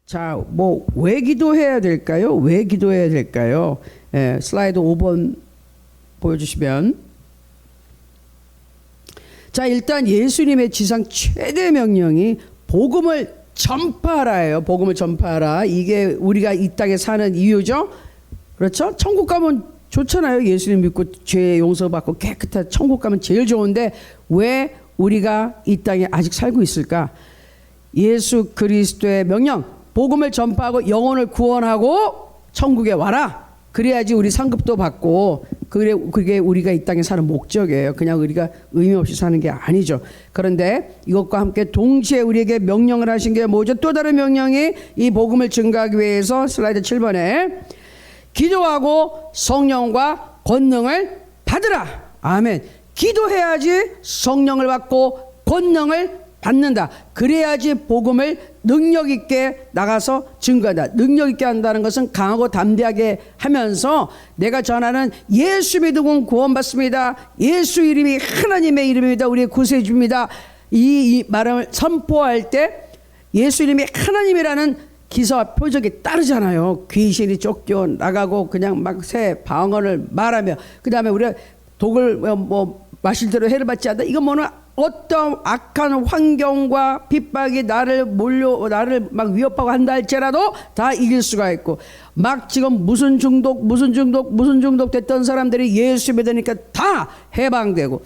자, 뭐 왜 기도해야 될까요? 왜 기도해야 될까요? 슬라이드 5번 보여주시면, 자, 일단 예수님의 지상 최대 명령이 복음을 전파하라예요. 복음을 전파하라. 이게 우리가 이 땅에 사는 이유죠. 그렇죠? 천국 가면 좋잖아요. 예수님 믿고 죄 용서받고 깨끗한 천국 가면 제일 좋은데 왜 우리가 이 땅에 아직 살고 있을까? 예수 그리스도의 명령, 복음을 전파하고 영혼을 구원하고 천국에 와라. 그래야지 우리 상급도 받고, 그게 우리가 이 땅에 사는 목적이에요. 그냥 우리가 의미 없이 사는 게 아니죠. 그런데 이것과 함께 동시에 우리에게 명령을 하신 게 뭐죠? 또 다른 명령이 이 복음을 증가하기 위해서 슬라이드 7번에 기도하고 성령과 권능을 받으라. 아멘. 기도해야지 성령을 받고 권능을 받는다. 그래야지 복음을 능력 있게 나가서 증거한다. 능력 있게 한다는 것은 강하고 담대하게 하면서 내가 전하는 예수 믿으면 구원받습니다. 예수 이름이 하나님의 이름입니다. 우리의 구세주입니다. 이 말을 선포할 때 예수 이름이 하나님이라는 기사와 표적이 따르잖아요. 귀신이 쫓겨 나가고 그냥 막 새 방언을 말하며, 그 다음에 우리가 독을 뭐 마실 대로 해를 받지 않는다. 이건 뭐는 어떤 악한 환경과 핍박이 나를 막 위협하고 한다 할지라도 다 이길 수가 있고, 막 지금 무슨 중독 됐던 사람들이 예수 믿으니까 다 해방되고,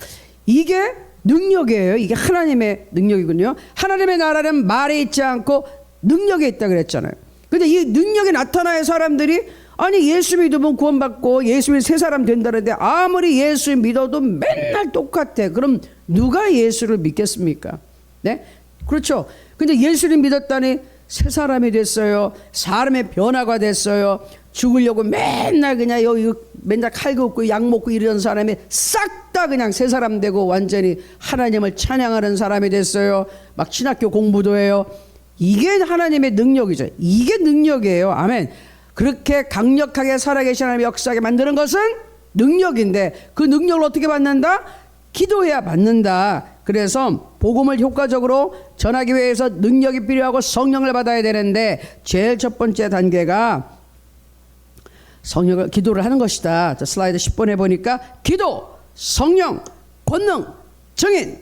이게 능력이에요. 이게 하나님의 능력이군요. 하나님의 나라는 말에 있지 않고 능력에 있다 그랬잖아요. 근데 이 능력이 나타나야 사람들이, 아니 예수 믿으면 구원받고 예수 믿으면 새 사람 된다는데 아무리 예수 믿어도 맨날 똑같아. 그럼 누가 예수를 믿겠습니까? 네? 그렇죠. 근데 예수를 믿었다니 새 사람이 됐어요. 사람의 변화가 됐어요. 죽으려고 맨날 그냥 여기 맨날 칼 긋고 약 먹고 이런 사람이 싹 다 그냥 새 사람 되고 완전히 하나님을 찬양하는 사람이 됐어요. 막 신학교 공부도 해요. 이게 하나님의 능력이죠. 이게 능력이에요. 아멘. 그렇게 강력하게 살아계신 하나님의 역사하게 만드는 것은 능력인데, 그 능력을 어떻게 받는다? 기도해야 받는다. 그래서 복음을 효과적으로 전하기 위해서 능력이 필요하고 성령을 받아야 되는데, 제일 첫 번째 단계가 성령을 기도를 하는 것이다. 자, 슬라이드 10번에 보니까 기도, 성령, 권능, 증인.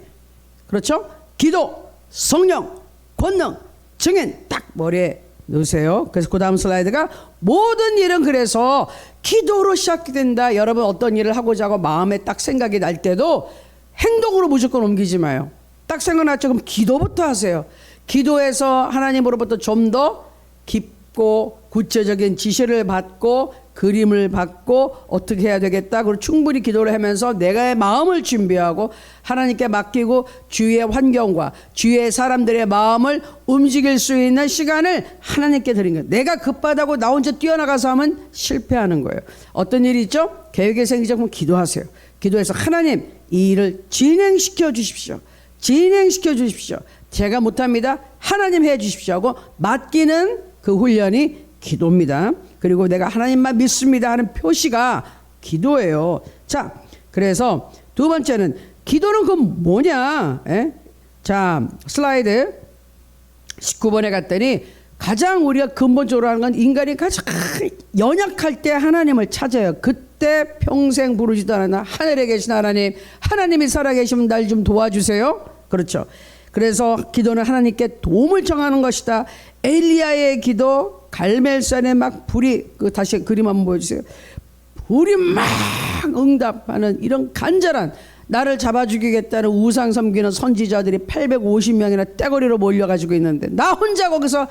그렇죠? 기도, 성령, 권능, 증인 딱 머리에 넣으세요. 그래서 그 다음 슬라이드가 모든 일은 그래서 기도로 시작이 된다. 여러분 어떤 일을 하고자 하고 마음에 딱 생각이 날 때도 행동으로 무조건 옮기지 마요. 딱 생각났죠? 그럼 기도부터 하세요. 기도해서 하나님으로부터 좀 더 깊고 구체적인 지시를 받고 그림을 받고 어떻게 해야 되겠다. 그리고 충분히 기도를 하면서 내가의 마음을 준비하고 하나님께 맡기고 주위의 환경과 주위의 사람들의 마음을 움직일 수 있는 시간을 하나님께 드린 거예요. 내가 급하다고 나 혼자 뛰어나가서 하면 실패하는 거예요. 어떤 일이 있죠? 계획이 생기지 않으면 기도하세요. 기도해서 하나님 이 일을 진행시켜 주십시오. 진행시켜 주십시오. 제가 못합니다. 하나님 해 주십시오 하고 맡기는 그 훈련이 기도입니다. 그리고 내가 하나님만 믿습니다 하는 표시가 기도예요. 자, 그래서 두 번째는 기도는 그 뭐냐? 자, 슬라이드 19번에 갔더니 가장 우리가 근본적으로 하는 건 인간이 가장 연약할 때 하나님을 찾아요. 그때 평생 부르지도 않았나 하늘에 계신 하나님, 하나님이 살아계시면 날 좀 도와주세요. 그렇죠. 그래서 기도는 하나님께 도움을 청하는 것이다. 엘리야의 기도, 갈멜산에 막 불이, 다시 그림 한번 보여주세요. 불이 막 응답하는 이런 간절한, 나를 잡아 죽이겠다는 우상 섬기는 선지자들이 850명이나 떼거리로 몰려가지고 있는데 나 혼자 거기서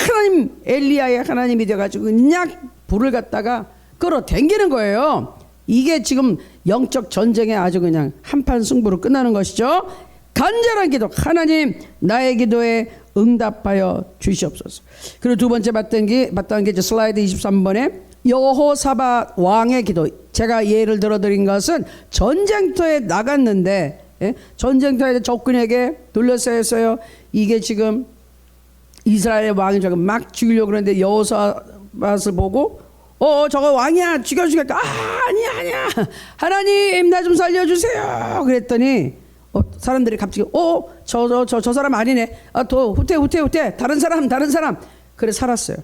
하나님, 엘리야의 하나님이 돼가지고 그냥 불을 갖다가 끌어당기는 거예요. 이게 지금 영적 전쟁에 아주 그냥 한판 승부로 끝나는 것이죠. 간절한 기도, 하나님 나의 기도에 응답하여 주시옵소서. 그리고 두 번째 봤던 게 이제 슬라이드 23번에 여호사밧 왕의 기도. 제가 예를 들어드린 것은 전쟁터에 나갔는데, 전쟁터에 적군에게 둘러싸였어요. 이게 지금 이스라엘 왕이 저거 막 죽이려고 그러는데 여호사밧을 보고 저거 왕이야, 죽여주겠다. 아니야 하나님 나 좀 살려주세요 그랬더니 사람들이 갑자기 저 사람 아니네. 더 후퇴 다른 사람. 그래 살았어요.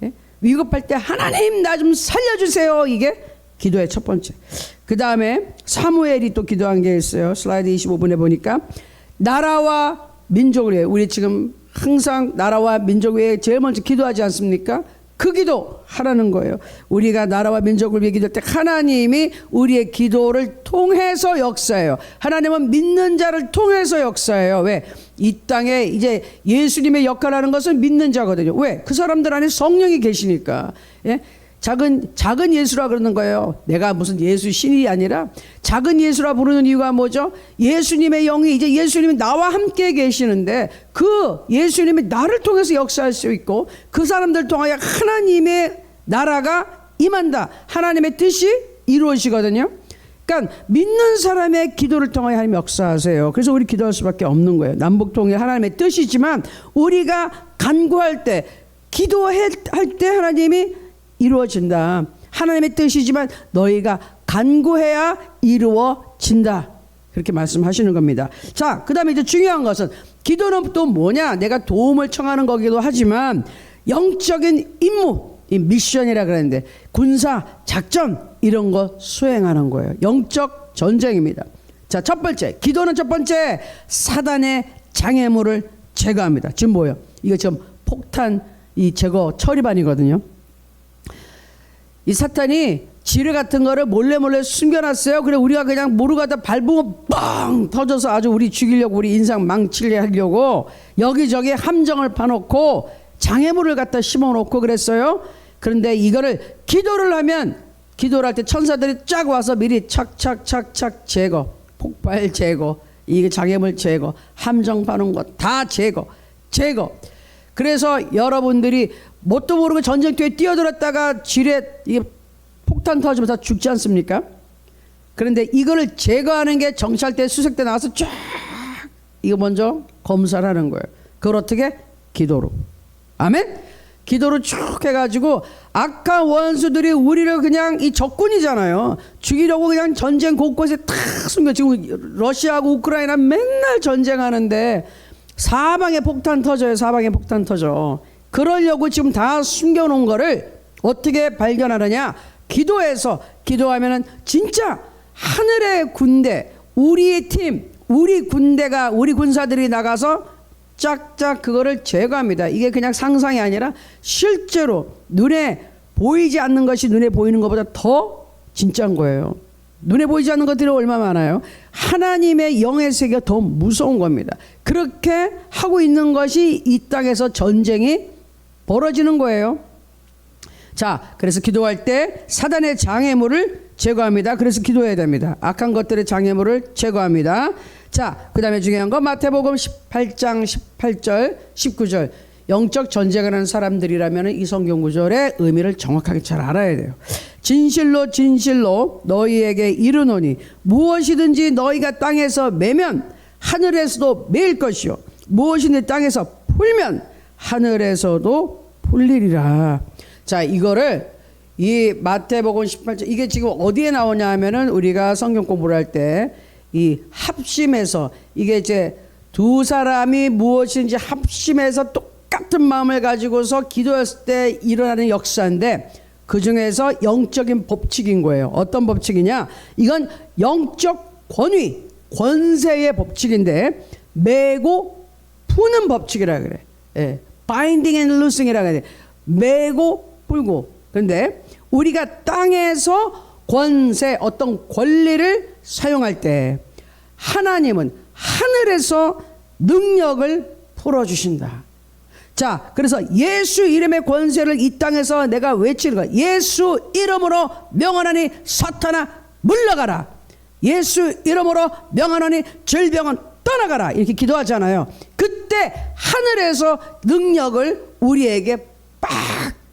예? 위급할 때 하나님 나 좀 살려주세요. 이게 기도의 첫 번째. 그 다음에 사무엘이 또 기도한 게 있어요. 슬라이드 25분에 보니까 나라와 민족을 위해, 우리 지금 항상 나라와 민족을 위해 제일 먼저 기도하지 않습니까? 그 기도 하라는 거예요. 우리가 나라와 민족을 위해 기도할 때 하나님이 우리의 기도를 통해서 역사해요. 하나님은 믿는 자를 통해서 역사해요. 왜? 이 땅에 이제 예수님의 역할을 하는 것은 믿는 자거든요. 왜? 그 사람들 안에 성령이 계시니까. 예? 작은 예수라 그러는 거예요. 내가 무슨 예수 신이 아니라 작은 예수라 부르는 이유가 뭐죠? 예수님의 영이, 이제 예수님이 나와 함께 계시는데 그 예수님이 나를 통해서 역사할 수 있고 그 사람들 통하여 하나님의 나라가 임한다. 하나님의 뜻이 이루어지거든요. 그러니까 믿는 사람의 기도를 통하여 하나님 역사하세요. 그래서 우리 기도할 수밖에 없는 거예요. 남북통일 하나님의 뜻이지만 우리가 간구할 때, 기도할 때 하나님이 이루어진다. 하나님의 뜻이지만 너희가 간구해야 이루어진다. 그렇게 말씀하시는 겁니다. 자, 그 다음에 이제 중요한 것은 기도는 또 뭐냐? 내가 도움을 청하는 거기도 하지만 영적인 임무, 이 미션이라 그랬는데 군사, 작전 이런 거 수행하는 거예요. 영적 전쟁입니다. 자, 첫 번째, 기도는 첫 번째 사단의 장애물을 제거합니다. 지금 뭐예요? 이거 지금 폭탄 이 제거 처리반이거든요. 이 사탄이 지뢰 같은 거를 몰래 숨겨놨어요. 그래 우리가 그냥 모르고 하다 밟으면 뻥 터져서 아주 우리 죽이려고, 우리 인상 망치게 하려고 여기저기 함정을 파놓고 장애물을 갖다 심어놓고 그랬어요. 그런데 이거를 기도를 하면, 기도를 할 때 천사들이 쫙 와서 미리 착착착착 제거, 폭발 제거, 이게 장애물 제거, 함정 파놓은 거 다 제거. 그래서 여러분들이 뭣도 모르고 전쟁터에 뛰어들었다가 지뢰 이게 폭탄 터지면 다 죽지 않습니까? 그런데 이거를 제거하는 게 정찰대, 수색대 나와서 쫙 이거 먼저 검사를 하는 거예요. 그걸 어떻게? 기도로. 아멘? 기도로 쭉 해가지고 악한 원수들이 우리를 그냥, 이 적군이잖아요. 죽이려고 그냥 전쟁 곳곳에 탁 숨겨. 지금 러시아하고 우크라이나 맨날 전쟁하는데 사방에 폭탄 터져요. 사방에 폭탄 터져. 그러려고 지금 다 숨겨놓은 거를 어떻게 발견하느냐? 기도해서, 기도하면은 진짜 하늘의 군대, 우리의 팀, 우리 군대가, 우리 군사들이 나가서 짝짝 그거를 제거합니다. 이게 그냥 상상이 아니라 실제로 눈에 보이지 않는 것이 눈에 보이는 것보다 더 진짜인 거예요. 눈에 보이지 않는 것들이 얼마나 많아요. 하나님의 영의 세계가 더 무서운 겁니다. 그렇게 하고 있는 것이 이 땅에서 전쟁이 벌어지는 거예요. 자, 그래서 기도할 때 사단의 장애물을 제거합니다. 그래서 기도해야 됩니다. 악한 것들의 장애물을 제거합니다. 자, 그 다음에 중요한 거 마태복음 18장 18절 19절. 영적 전쟁을 하는 사람들이라면 이 성경 구절의 의미를 정확하게 잘 알아야 돼요. 진실로 진실로 너희에게 이르노니 무엇이든지 너희가 땅에서 매면 하늘에서도 매일 것이요 무엇이든지 땅에서 풀면 하늘에서도 풀리리라. 자, 이거를 이 마태복음 18장, 이게 지금 어디에 나오냐 하면은 우리가 성경 공부를 할 때 이 합심해서, 이게 이제 두 사람이 무엇인지 합심해서 똑같은 마음을 가지고서 기도했을 때 일어나는 역사인데 그 중에서 영적인 법칙인 거예요. 어떤 법칙이냐? 이건 영적 권위, 권세의 법칙인데 매고 푸는 법칙이라 그래. 예. Binding and loosing이라 그래. 매고 풀고. 그런데 우리가 땅에서 권세, 어떤 권리를 사용할 때 하나님은 하늘에서 능력을 풀어주신다. 자, 그래서 예수 이름의 권세를 이 땅에서 내가 외치는 거야. 예수 이름으로 명하노니 사탄아 물러가라. 예수 이름으로 명하노니 질병은 떠나가라. 이렇게 기도하잖아요. 그때 하늘에서 능력을 우리에게 빡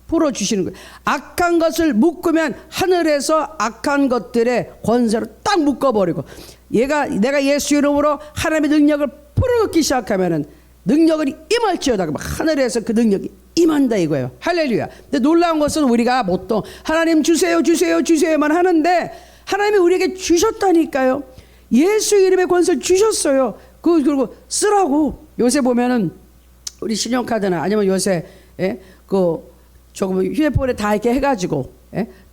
풀어주시는 거예요. 악한 것을 묶으면 하늘에서 악한 것들의 권세로 딱 묶어버리고, 내가 예수 이름으로 하나님의 능력을 풀어놓기 시작하면은 능력을 임할지어다. 하늘에서 그 능력이 임한다 이거예요. 할렐루야. 근데 놀라운 것은 우리가 보통 하나님 주세요 주세요 주세요만 하는데 하나님이 우리에게 주셨다니까요. 예수 이름의 권세를 주셨어요. 그리고 쓰라고. 요새 보면은 우리 신용카드나 아니면 요새 조금 휴대폰에 다 이렇게 해가지고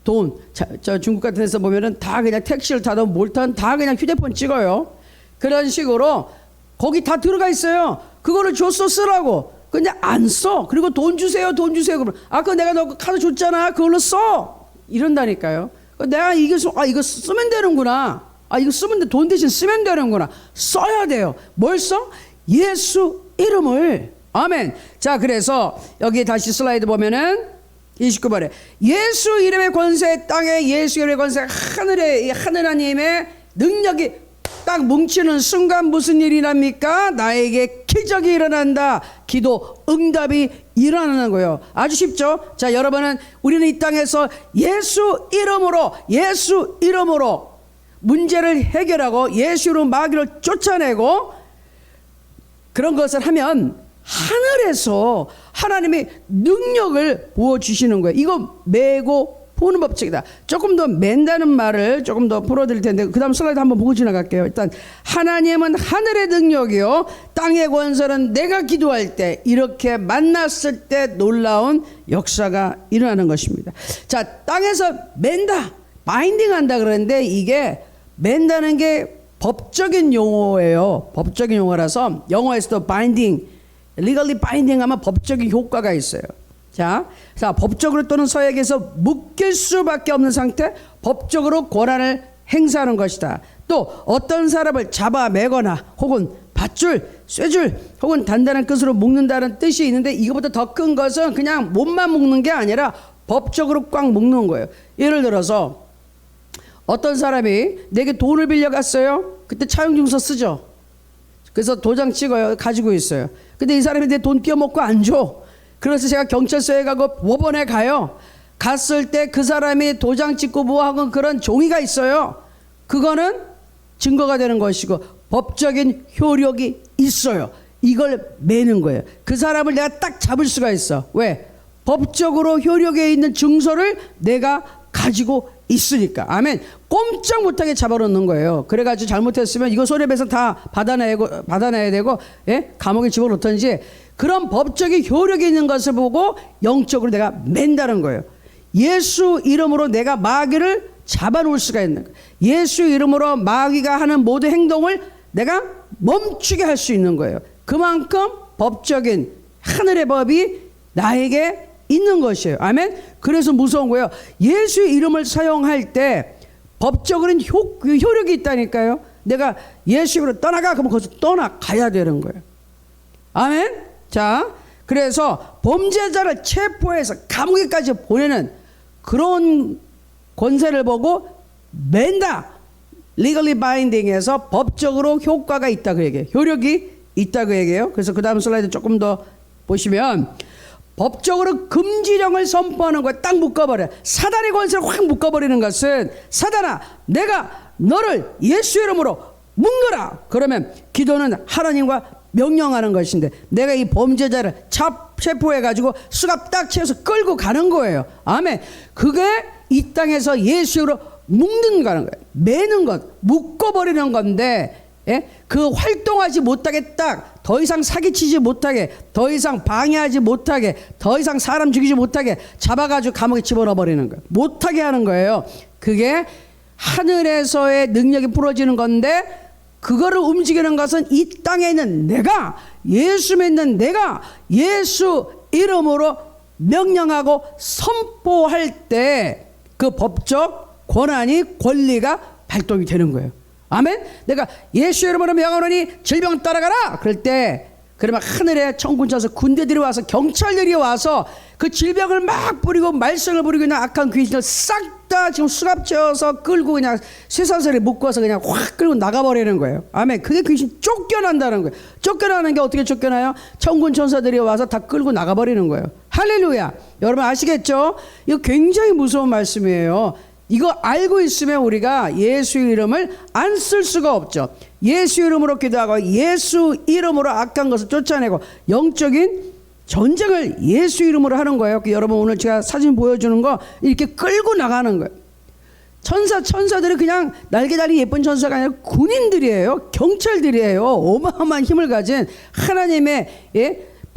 돈, 저 중국 같은 데서 보면은 다 그냥 택시를 타든 뭘 타든 다 그냥 휴대폰 찍어요. 그런 식으로 거기 다 들어가 있어요. 그거를 줬어 쓰라고. 근데 안 써. 그리고 돈 주세요, 돈 주세요. 그러면 아까 내가 너 카드 줬잖아. 그걸로 써. 이런다니까요. 내가 이거 쓰면 되는구나. 이거 쓰면 돈 대신 쓰면 되는구나. 써야 돼요. 뭘 써? 예수 이름을. 아멘. 자, 그래서 여기 다시 슬라이드 보면은 29번에 예수 이름의 권세, 땅에 예수 이름의 권세, 하늘에 하느님의 능력이 딱 뭉치는 순간 무슨 일이 납니까? 나에게 기적이 일어난다. 기도 응답이 일어나는 거예요. 아주 쉽죠? 자, 여러분은 우리는 이 땅에서 예수 이름으로 문제를 해결하고 예수로 마귀를 쫓아내고 그런 것을 하면 하늘에서 하나님이 능력을 부어주시는 거예요. 이거 매고 보는 법칙이다. 조금 더 맨다는 말을 조금 더 풀어드릴 텐데 그 다음 슬라이드 한번 보고 지나갈게요. 일단 하나님은 하늘의 능력이요 땅의 권세는 내가 기도할 때 이렇게 만났을 때 놀라운 역사가 일어나는 것입니다. 자, 땅에서 맨다, 바인딩한다 그러는데 이게 맨다는 게 법적인 용어예요. 법적인 용어라서 영어에서도 바인딩, legally binding 하면 법적인 효과가 있어요. 자, 법적으로 또는 서약에서 묶일 수밖에 없는 상태, 법적으로 권한을 행사하는 것이다. 또 어떤 사람을 잡아매거나 혹은 밧줄, 쇠줄 혹은 단단한 끝으로 묶는다는 뜻이 있는데 이거보다 더 큰 것은 그냥 몸만 묶는 게 아니라 법적으로 꽉 묶는 거예요. 예를 들어서 어떤 사람이 내게 돈을 빌려갔어요. 그때 차용증서 쓰죠. 그래서 도장 찍어요. 가지고 있어요. 근데 이 사람이 내 돈 떼어먹고 안 줘. 그래서 제가 경찰서에 가고 법원에 가요. 갔을 때 그 사람이 도장 찍고 뭐하고 그런 종이가 있어요. 그거는 증거가 되는 것이고 법적인 효력이 있어요. 이걸 매는 거예요. 그 사람을 내가 딱 잡을 수가 있어. 왜? 법적으로 효력에 있는 증서를 내가 가지고 있으니까. 아멘. 꼼짝 못하게 잡아놓는 거예요. 그래가지고 잘못했으면 이거 손해배상 다 받아내야 되고 감옥에 집어넣던지 그런 법적인 효력이 있는 것을 보고 영적으로 내가 맨다는 거예요. 예수 이름으로 내가 마귀를 잡아놓을 수가 있는 거예요. 예수 이름으로 마귀가 하는 모든 행동을 내가 멈추게 할 수 있는 거예요. 그만큼 법적인 하늘의 법이 나에게 있는 것이에요. 아멘. 그래서 무서운 거예요. 예수 이름을 사용할 때 법적으로는 효력이 있다니까요. 내가 예수 이름으로 떠나가 그러면 거기서 떠나가야 되는 거예요. 아멘. 자, 그래서 범죄자를 체포해서 감옥에까지 보내는 그런 권세를 보고 맨다. legally binding에서 법적으로 효과가 있다 그 얘기예요. 효력이 있다 그 얘기예요. 그래서 그 다음 슬라이드 조금 더 보시면 법적으로 금지령을 선포하는 거에 딱 묶어버려. 사단의 권세를 확 묶어버리는 것은 사단아 내가 너를 예수 이름으로 묶어라. 그러면 기도는 하나님과 명령하는 것인데 내가 이 범죄자를 체포해가지고 수갑 딱 채워서 끌고 가는 거예요. 아멘. 그게 이 땅에서 예수 이름으로 묶는 거는 거예요. 매는 것, 묶어버리는 건데 그 활동하지 못하게 딱 더 이상 사기치지 못하게, 더 이상 방해하지 못하게, 더 이상 사람 죽이지 못하게 잡아가지고 감옥에 집어넣어 버리는 거예요. 못하게 하는 거예요. 그게 하늘에서의 능력이 풀어지는 건데 그거를 움직이는 것은 이 땅에 있는 내가, 예수 믿는 내가 예수 이름으로 명령하고 선포할 때 그 법적 권한이, 권리가 발동이 되는 거예요. 아멘. 내가 예수 이름으로 명하노니 질병 따라가라 그럴 때 그러면 하늘에 천군 쳐서 군대들이 와서 경찰들이 와서 그 질병을 막 뿌리고 말썽을 부리고 있는 악한 귀신을 싹 다 지금 수갑 채워서 끌고 그냥 쇠사슬에 묶어서 그냥 확 끌고 나가버리는 거예요. 아멘. 그게 귀신 쫓겨난다는 거예요. 쫓겨나는 게 어떻게 쫓겨나요? 천군 천사들이 와서 다 끌고 나가버리는 거예요. 할렐루야. 여러분 아시겠죠? 이거 굉장히 무서운 말씀이에요. 이거 알고 있으면 우리가 예수 이름을 안 쓸 수가 없죠. 예수 이름으로 기도하고 예수 이름으로 악한 것을 쫓아내고 영적인 전쟁을 예수 이름으로 하는 거예요. 여러분 오늘 제가 사진 보여주는 거 이렇게 끌고 나가는 거예요. 천사들이 그냥 날개 달린 예쁜 천사가 아니라 군인들이에요. 경찰들이에요. 어마어마한 힘을 가진 하나님의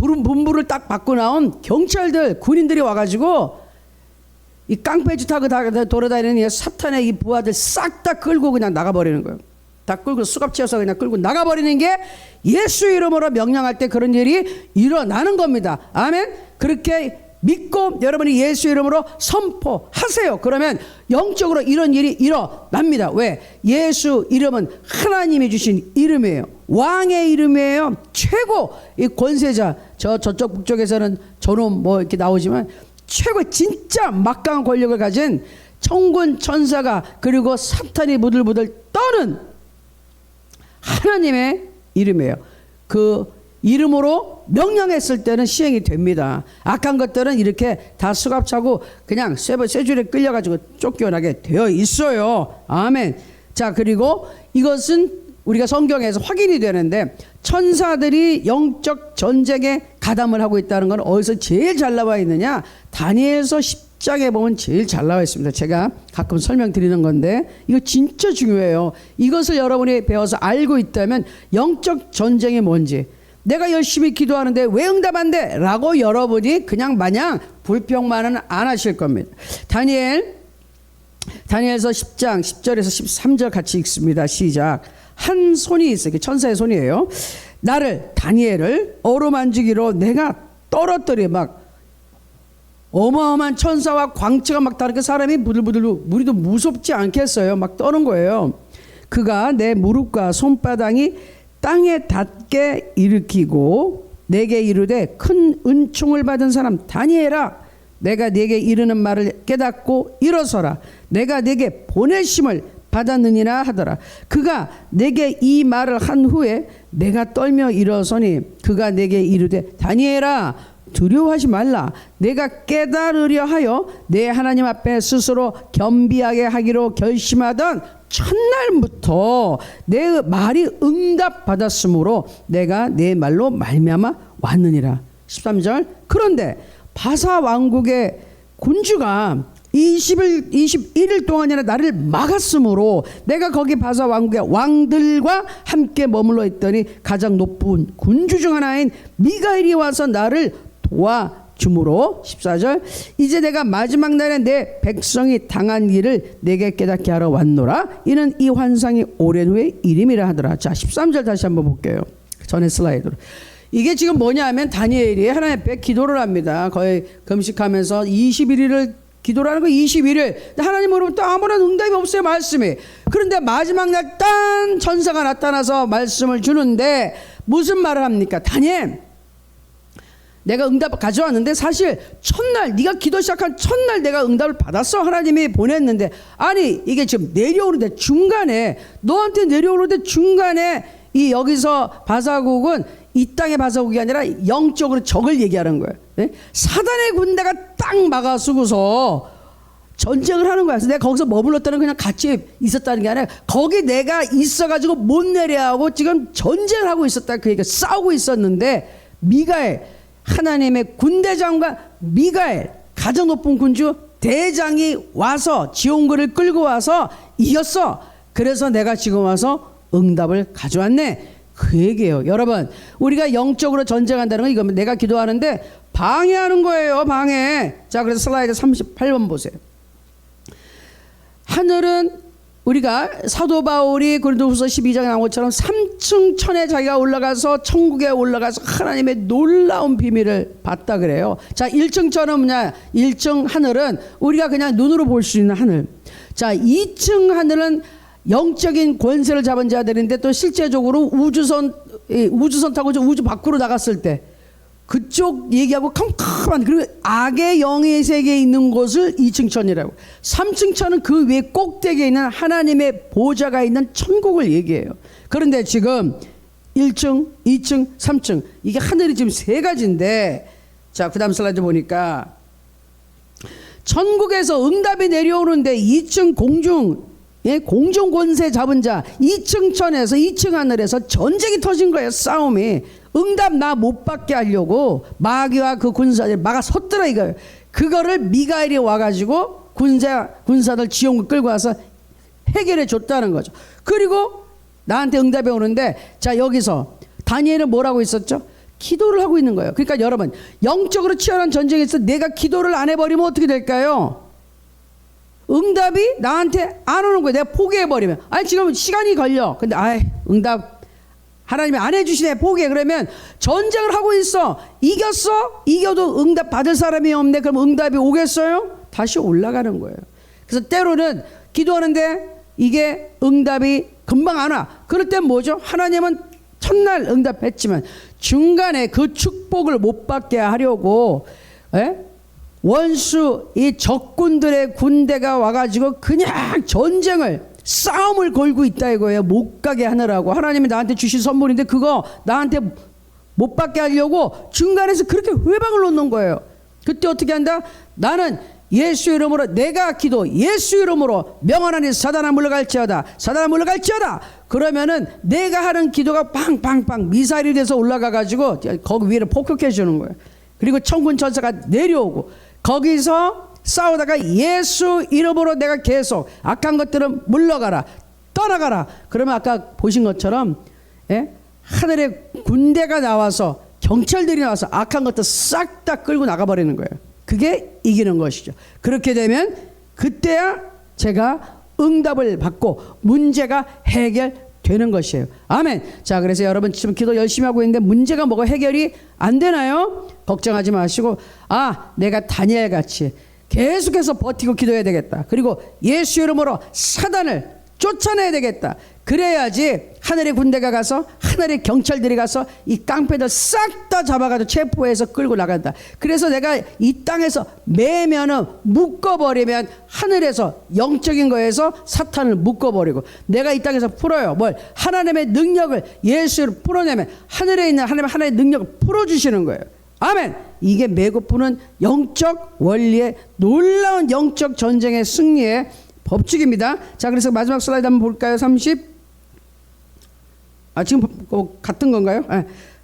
분부를 딱 받고 나온 경찰들, 군인들이 와가지고 이 깡패짓 하고 돌아다니는 이 사탄의 이 부하들 싹 다 끌고 그냥 나가버리는 거예요. 다 끌고 수갑치어서 그냥 끌고 나가버리는 게 예수 이름으로 명령할 때 그런 일이 일어나는 겁니다. 아멘. 그렇게 믿고 여러분이 예수 이름으로 선포하세요. 그러면 영적으로 이런 일이 일어납니다. 왜? 예수 이름은 하나님이 주신 이름이에요. 왕의 이름이에요. 최고 이 권세자. 저쪽 북쪽에서는 저놈 뭐 이렇게 나오지만 최고 진짜 막강한 권력을 가진 천군 천사가 그리고 사탄이 부들부들 떠는 하나님의 이름이에요. 그 이름으로 명령했을 때는 시행이 됩니다. 악한 것들은 이렇게 다 수갑차고 그냥 쇠줄에 끌려가지고 쫓겨나게 되어 있어요. 아멘. 자, 그리고 이것은 우리가 성경에서 확인이 되는데 천사들이 영적 전쟁에 가담을 하고 있다는 건 어디서 제일 잘 나와 있느냐? 다니엘서 10장에 보면 제일 잘 나와 있습니다. 제가 가끔 설명드리는 건데 이거 진짜 중요해요. 이것을 여러분이 배워서 알고 있다면 영적 전쟁이 뭔지, 내가 열심히 기도하는데 왜 응답 안 돼? 라고 여러분이 그냥 마냥 불평만은 안 하실 겁니다. 다니엘서 10장 10절에서 13절 같이 읽습니다. 시작. 한 손이 있어요. 천사의 손이에요. 나를 다니엘을 어루만지기로 내가 떨어뜨려. 막 어마어마한 천사와 광채가 막 다르게 사람이 부들부들 우리도 무섭지 않겠어요. 막 떠는 거예요. 그가 내 무릎과 손바닥이 땅에 닿게 일으키고 내게 이르되 큰 은총을 받은 사람 다니엘아, 내가 네게 이르는 말을 깨닫고 일어서라. 내가 네게 보내심을 받았느니라 하더라. 그가 내게 이 말을 한 후에 내가 떨며 일어서니 그가 내게 이르되 다니엘아, 두려워하지 말라. 내가 깨달으려 하여 내 하나님 앞에 스스로 겸비하게 하기로 결심하던 첫날부터 내 말이 응답받았으므로 내가 내 말로 말미암아 왔느니라. 13절. 그런데 바사 왕국의 군주가 21일 동안이나 나를 막았으므로 내가 거기 바사 왕국의 왕들과 함께 머물러 있더니 가장 높은 군주 중 하나인 미가엘이 와서 나를 도와주므로 14절. 이제 내가 마지막 날에 내 백성이 당한 일을 내게 깨닫게 하러 왔노라. 이는 이 환상이 오랜 후의 일임이라 하더라. 자, 13절 다시 한번 볼게요. 전에 슬라이드로. 이게 지금 뭐냐 하면 다니엘이 하나님 앞에 기도를 합니다. 거의 금식하면서 21일을 기도를 하는 거 21일. 하나님으로부터 아무런 응답이 없어요, 말씀이. 그런데 마지막 날 딴 천사가 나타나서 말씀을 주는데 무슨 말을 합니까? 다니엘, 내가 응답 가져왔는데 사실 첫날 네가 기도 시작한 첫날 내가 응답을 받았어. 하나님이 보냈는데 아니 이게 지금 내려오는데 중간에 너한테 내려오는데 중간에 이 여기서 바사국은 이 땅의 바사국이 아니라 영적으로 적을 얘기하는 거예요. 네? 사단의 군대가 딱 막아쓰고서 전쟁을 하는 거야. 그래서 내가 거기서 머물렀다는 그냥 같이 있었다는 게 아니라 거기 내가 있어가지고 못 내려하고 지금 전쟁을 하고 있었다. 그러니까 싸우고 있었는데 미가엘, 하나님의 군대장과 미가엘, 가장 높은 군주 대장이 와서 지원군을 끌고 와서 이겼어. 그래서 내가 지금 와서 응답을 가져왔네. 그 얘기예요. 여러분, 우리가 영적으로 전쟁한다는 건 이겁니다. 내가 기도하는데 방해하는 거예요. 방해. 자, 그래서 슬라이드 38번 보세요. 하늘은 우리가 사도 바울이 고린도후서 12장에 나온 것처럼 3층 천에 자기가 올라가서 천국에 올라가서 하나님의 놀라운 비밀을 봤다 그래요. 자, 1층 천은 뭐냐? 1층 하늘은 우리가 그냥 눈으로 볼 수 있는 하늘. 자, 2층 하늘은 영적인 권세를 잡은 자들인데 또 실제적으로 우주선 타고 우주 밖으로 나갔을 때 그쪽 얘기하고 컴컴한, 그리고 악의 영의 세계에 있는 곳을 2층 천이라고. 3층 천은 그 위에 꼭대기에 있는 하나님의 보좌가 있는 천국을 얘기해요. 그런데 지금 1층, 2층, 3층 이게 하늘이 지금 세 가지인데, 자, 그 다음 슬라이드 보니까 천국에서 응답이 내려오는데 2층 공중 권세 잡은 자 2층 천에서 2층 하늘에서 전쟁이 터진 거예요. 싸움이. 응답 나 못 받게 하려고 마귀와 그 군사들 막아 섰더라 이거예요. 그거를 미가엘이 와가지고 군사들 지원군 끌고 와서 해결해 줬다는 거죠. 그리고 나한테 응답이 오는데, 자, 여기서 다니엘은 뭐라고 있었죠? 기도를 하고 있는 거예요. 그러니까 여러분, 영적으로 치열한 전쟁에서 내가 기도를 안 해버리면 어떻게 될까요? 응답이 나한테 안 오는 거예요. 내가 포기해버리면. 아니 지금 시간이 걸려. 근데 응답 하나님이 안 해주시네, 포기해. 그러면 전쟁을 하고 있어. 이겼어? 이겨도 응답 받을 사람이 없네. 그럼 응답이 오겠어요? 다시 올라가는 거예요. 그래서 때로는 기도하는데 이게 응답이 금방 안 와. 그럴 땐 뭐죠? 하나님은 첫날 응답했지만 중간에 그 축복을 못 받게 하려고 원수 이 적군들의 군대가 와가지고 그냥 전쟁을 싸움을 걸고 있다 이거예요. 못 가게 하느라고. 하나님이 나한테 주신 선물인데 그거 나한테 못 받게 하려고 중간에서 그렇게 회방을 놓는 거예요. 그때 어떻게 한다? 나는 예수 이름으로 내가 기도, 예수 이름으로 명하나니 사단아 물러갈지어다, 사단아 물러갈지어다. 그러면은 내가 하는 기도가 빵빵빵 미사일이 돼서 올라가가지고 거기 위를 폭격해 주는 거예요. 그리고 천군 천사가 내려오고 거기서 싸우다가 예수 이름으로 내가 계속 악한 것들은 물러가라, 떠나가라. 그러면 아까 보신 것처럼 하늘에 군대가 나와서 경찰들이 나와서 악한 것들 싹 다 끌고 나가버리는 거예요. 그게 이기는 것이죠. 그렇게 되면 그때야 제가 응답을 받고 문제가 해결되는 것이에요. 아멘. 자, 그래서 여러분 지금 기도 열심히 하고 있는데 문제가 뭐가 해결이 안 되나요? 걱정하지 마시고 내가 다니엘 같이 계속해서 버티고 기도해야 되겠다. 그리고 예수 이름으로 사단을 쫓아내야 되겠다. 그래야지 하늘의 군대가 가서 하늘의 경찰들이 가서 이 깡패들 싹 다 잡아가지고 체포해서 끌고 나간다. 그래서 내가 이 땅에서 매면은 묶어버리면 하늘에서 영적인 거에서 사탄을 묶어버리고 내가 이 땅에서 풀어요. 뭘? 하나님의 능력을 예수를 풀어내면 하늘에 있는 하나님의 능력을 풀어주시는 거예요. 아멘. 이게 매고 푸는 영적 원리의 놀라운 영적 전쟁의 승리의 법칙입니다. 자, 그래서 마지막 슬라이드 한번 볼까요? 30. 지금 같은 건가요?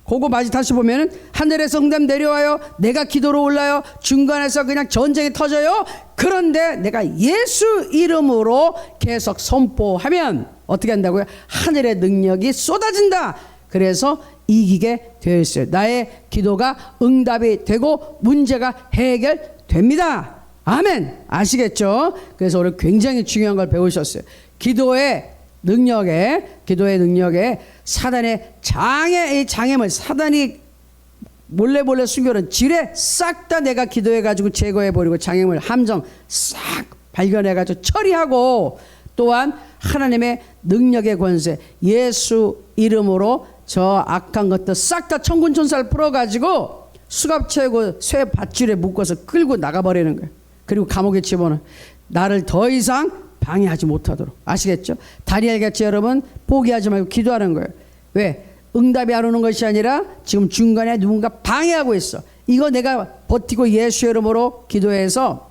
그거 다시 보면은 하늘에서 응답 내려와요. 내가 기도로 올라요. 중간에서 그냥 전쟁이 터져요. 그런데 내가 예수 이름으로 계속 선포하면 어떻게 한다고요? 하늘의 능력이 쏟아진다. 그래서 이기게 되어 있어요. 나의 기도가 응답이 되고 문제가 해결됩니다. 아멘. 아시겠죠? 그래서 오늘 굉장히 중요한 걸 배우셨어요. 기도의 능력에 사단의 장애물, 사단이 몰래 숨겨놓은 지뢰 싹 다 내가 기도해가지고 제거해버리고 장애물, 함정 싹 발견해가지고 처리하고 또한 하나님의 능력의 권세, 예수 이름으로 저 악한 것들 싹 다 천군 천사를 풀어가지고 수갑 채우고 쇠 밧줄에 묶어서 끌고 나가버리는 거예요. 그리고 감옥에 집어넣어 나를 더 이상 방해하지 못하도록. 아시겠죠? 다니엘같이 여러분 포기하지 말고 기도하는 거예요. 왜? 응답이 안 오는 것이 아니라 지금 중간에 누군가 방해하고 있어. 이거 내가 버티고 예수 이름으로 기도해서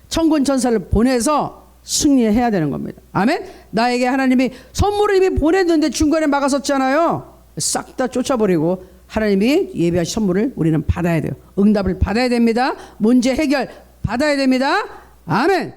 천군 천사를 보내서 승리해야 되는 겁니다. 아멘? 나에게 하나님이 선물을 이미 보냈는데 중간에 막아섰잖아요. 싹 다 쫓아버리고 하나님이 예비하신 선물을 우리는 받아야 돼요. 응답을 받아야 됩니다. 문제 해결 받아야 됩니다. 아멘.